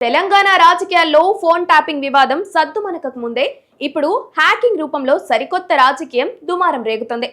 తెలంగాణ రాజకీయాల్లో phone tapping వివాదం సద్దుమణకకు ముందే ఇప్పుడు హ్యాకింగ్ రూపంలో సరికొత్త రాజకీయం దుమారం రేగుతుంది.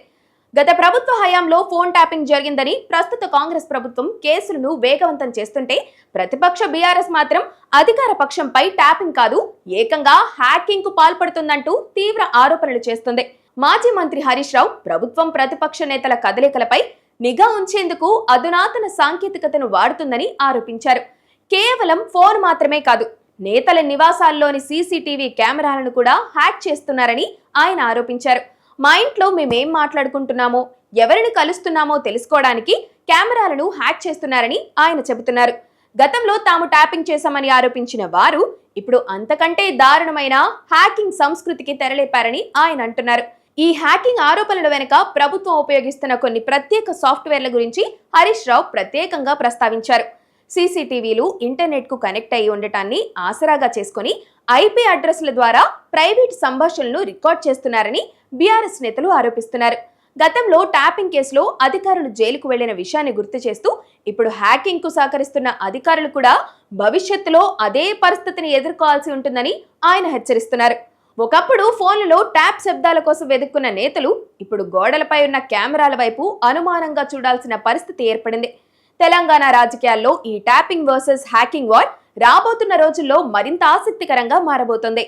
గత ప్రభుత్వ హయాంలో ఫోన్ ట్యాపింగ్ జరిగిందని ప్రస్తుత కాంగ్రెస్ ప్రభుత్వం కేసులను వేగవంతం చేస్తుంటే ప్రతిపక్ష బీఆర్ఎస్ మాత్రం అధికార పక్షంపై ట్యాపింగ్ కాదు ఏకంగా హ్యాకింగ్ కు పాల్పడుతుందంటూ తీవ్ర ఆరోపణలు చేస్తుంది. మాజీ మంత్రి హరీష్ రావు ప్రభుత్వం ప్రతిపక్ష నేతల కదలికలపై నిఘా ఉంచేందుకు అధునాతన సాంకేతికతను వాడుతుందని ఆరోపించారు. కేవలం ఫోన్ మాత్రమే కాదు, నేతల నివాసాల్లోని సీసీటీవీ కెమెరాలను కూడా హ్యాక్ చేస్తున్నారని ఆయన ఆరోపించారు. మా ఇంట్లో మేమేం మాట్లాడుకుంటున్నామో, ఎవరిని కలుస్తున్నామో తెలుసుకోవడానికి కెమెరాలను హ్యాక్ చేస్తున్నారని ఆయన చెబుతున్నారు. గతంలో తాము ట్యాపింగ్ చేశామని ఆరోపించిన వారు ఇప్పుడు అంతకంటే దారుణమైన హ్యాకింగ్ సంస్కృతికి తెరలేపారని ఆయన అంటున్నారు. ఈ హ్యాకింగ్ ఆరోపణల వెనుక ప్రభుత్వం ఉపయోగిస్తున్న కొన్ని ప్రత్యేక సాఫ్ట్వేర్ల గురించి హరీష్ రావు ప్రత్యేకంగా ప్రస్తావించారు. సీసీటీవీలు ఇంటర్నెట్ కు కనెక్ట్ అయి ఉండటాన్ని ఆసరాగా చేసుకుని ఐపీ అడ్రస్ల ద్వారా ప్రైవేట్ సంభాషణలను రికార్డ్ చేస్తున్నారని బీఆర్ఎస్ నేతలు ఆరోపిస్తున్నారు. గతంలో ట్యాపింగ్ కేసులో అధికారులు జైలుకు వెళ్లిన విషయాన్ని గుర్తు చేస్తూ ఇప్పుడు హ్యాకింగ్ కు సహకరిస్తున్న అధికారులు కూడా భవిష్యత్తులో అదే పరిస్థితిని ఎదుర్కోవాల్సి ఉంటుందని ఆయన హెచ్చరిస్తున్నారు. ఒకప్పుడు ఫోన్లలో ట్యాప్ శబ్దాల కోసం వెతుక్కున్న నేతలు ఇప్పుడు గోడలపై ఉన్న కెమెరాల వైపు అనుమానంగా చూడాల్సిన పరిస్థితి ఏర్పడింది. తెలంగాణ రాజకీయాల్లో ఈ ట్యాపింగ్ వర్సెస్ హ్యాకింగ్ వార్ రాబోతున్న రోజుల్లో మరింత ఆసక్తికరంగా మారబోతోంది.